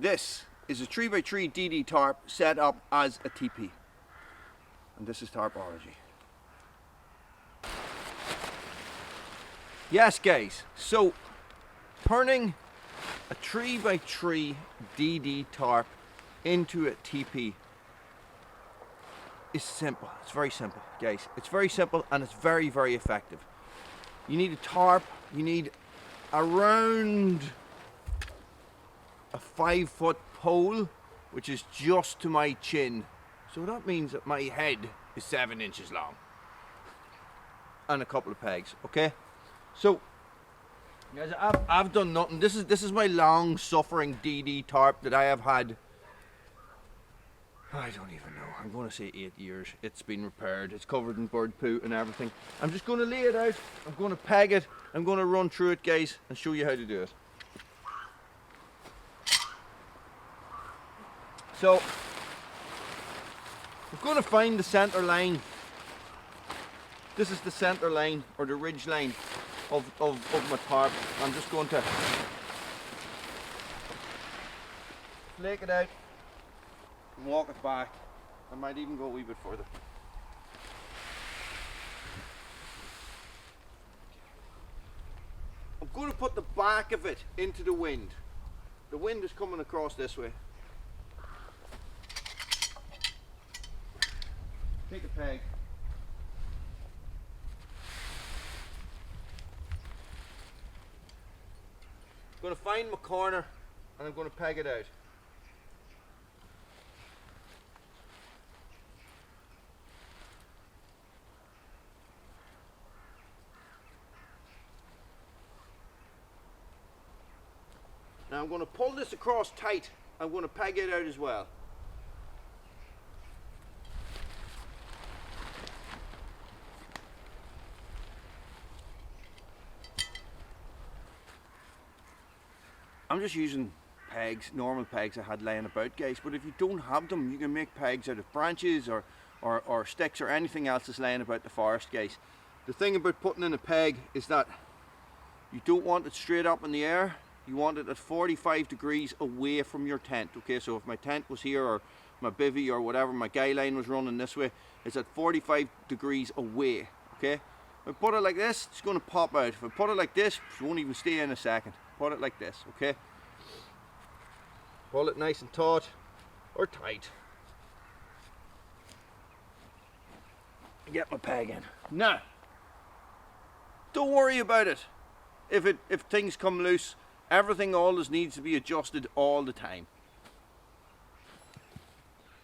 This is a 3x3 DD tarp set up as a Tipi. And this is Tarpology. Yes guys, so turning a 3x3 DD tarp into a Tipi is simple. It's very simple, guys. It's very simple and it's very, very effective. You need a tarp, you need around a 5-foot pole, which is just to my chin. So that means that my head is 7 inches long. And a couple of pegs, okay? So, guys, I've done nothing. This is my long suffering DD tarp that I have had, I don't even know, I'm going to say 8 years. It's been repaired, it's covered in bird poo and everything. I'm just going to lay it out, I'm going to peg it, I'm going to run through it, guys, and show you how to do it. So, I'm going to find the centre line. This is the centre line, or the ridge line of my tarp. I'm just going to flake it out and walk it back. I might even go a wee bit further. I'm going to put the back of it into the wind. The wind is coming across this way. Take a peg. I'm going to find my corner and I'm going to peg it out. Now I'm going to pull this across tight. I'm going to peg it out as well. I'm just using pegs, normal pegs I had laying about, guys, but if you don't have them, you can make pegs out of branches or sticks or anything else that's laying about the forest, guys. The thing about putting in a peg is that you don't want it straight up in the air. You want it at 45 degrees away from your tent, okay? So if my tent was here, or my bivvy or whatever, my guy line was running this way, it's at 45 degrees away, okay? If I put it like this, it's going to pop out. If I put it like this, it won't even stay in a second. Put it like this, okay? Pull it nice and taut or tight. Get my peg in. Now, don't worry about it. If things come loose, everything always needs to be adjusted all the time.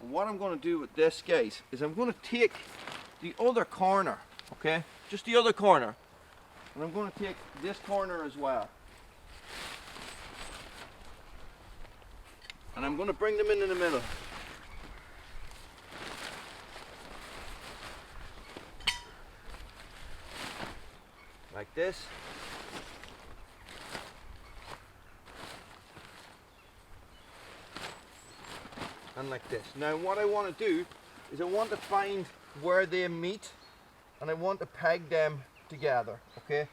And what I'm going to do with this, guys, is I'm going to take the other corner, okay? Just the other corner. And I'm going to take this corner as well. And I'm going to bring them in the middle. Like this. And like this. Now what I want to do is I want to find where they meet and I want to peg them together, okay?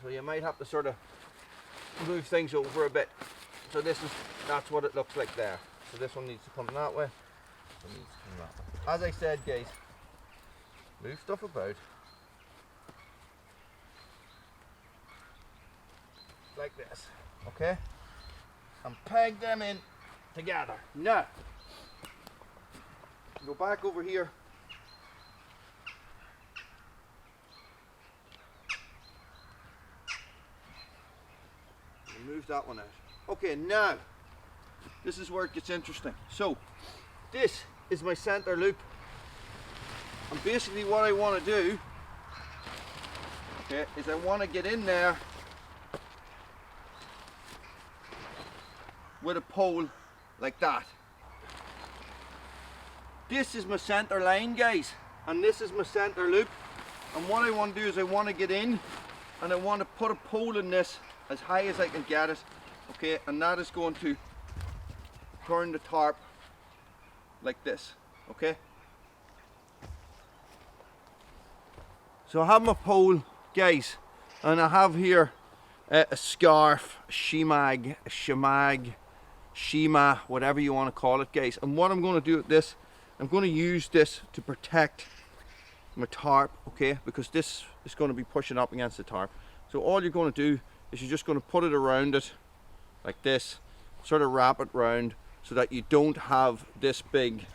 So you might have to sort of move things over a bit. So that's what it looks like there. So this one needs to come that way. It needs to come that way. As I said, guys, move stuff about. Like this, okay? And peg them in together. Now, go back over here. Move that one out. Okay, now this is where it gets interesting. So this is my center loop, and basically what I want to do, okay, is I want to get in there with a pole like that. This is my center line, guys, and this is my center loop, and what I want to do is I want to get in and I want to put a pole in this as high as I can get it, okay, and that is going to turn the tarp like this, okay. So I have my pole, guys, and I have here a scarf, shemag, shema, whatever you want to call it, guys. And what I'm going to do with this, I'm going to use this to protect my tarp, okay, because this is going to be pushing up against the tarp. So all you're going to do is you're just going to put it around it like this, sort of wrap it round so that you don't have this big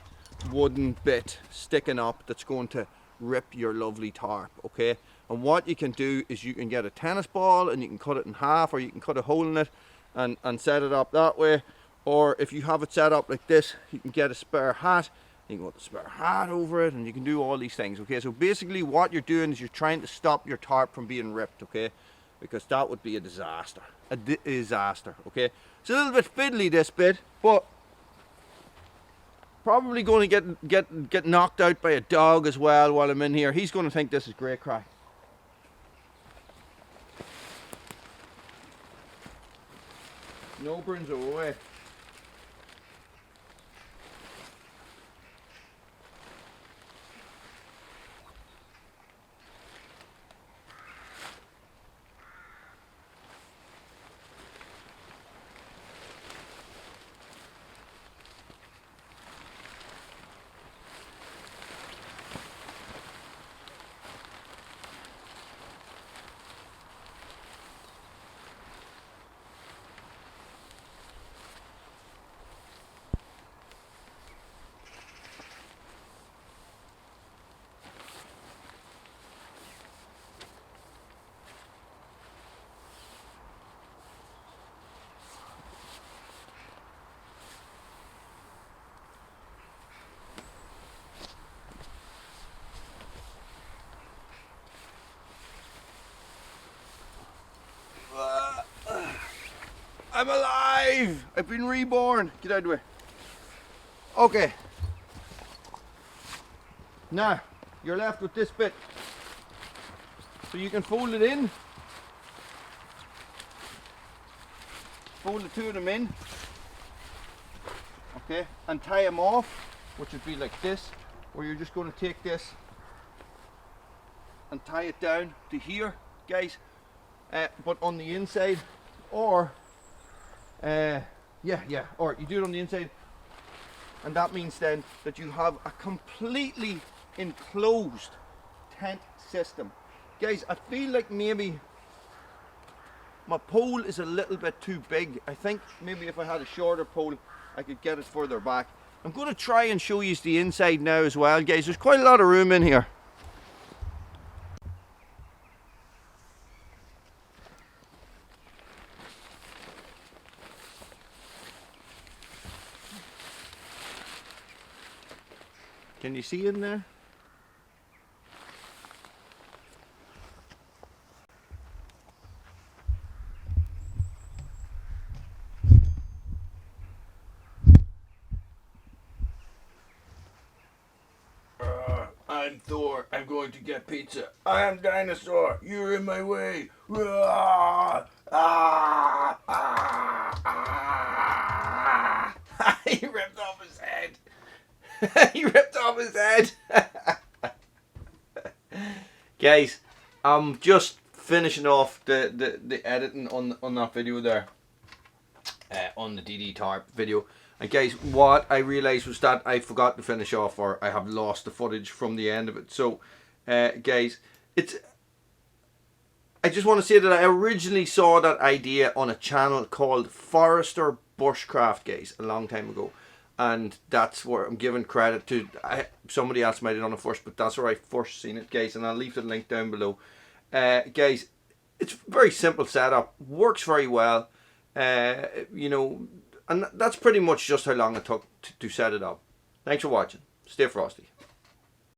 wooden bit sticking up that's going to rip your lovely tarp, okay. And what you can do is you can get a tennis ball and you can cut it in half, or you can cut a hole in it and set it up that way. Or if you have it set up like this, you can get a spare hat. You can put the spare hat over it, and you can do all these things, okay. So basically what you're doing is you're trying to stop your tarp from being ripped, okay, because that would be a disaster, okay. It's a little bit fiddly, this bit, but probably going to get knocked out by a dog as well while I'm in here. He's going to think this is great crack. No burns away. I'm alive! I've been reborn. Get out of the way. Okay. Now, you're left with this bit. So you can fold it in. Fold the two of them in. Okay, and tie them off, which would be like this, where you're just going to take this and tie it down to here, guys. But on the inside, or or you do it on the inside, and that means then that you have a completely enclosed tent system. Guys, I feel like maybe my pole is a little bit too big. I think maybe if I had a shorter pole I could get it further back. I'm going to try and show you the inside now as well, guys. There's quite a lot of room in here. Can you see in there? I'm Thor. I'm going to get pizza. I am Dinosaur. You're in my way. He ripped off his head. He ripped off his head. Guys, I'm just finishing off the editing on that video there, on the DD Tarp video. And guys, what I realised was that I forgot to finish off, or I have lost the footage from the end of it. So guys, I just want to say that I originally saw that idea on a channel called Forester Bushcraft, guys, a long time ago. And that's where I'm giving credit to. Somebody else might have done it first, but that's where I first seen it, guys. And I'll leave the link down below. Guys, it's a very simple setup. Works very well. You know, and that's pretty much just how long it took to set it up. Thanks for watching. Stay frosty.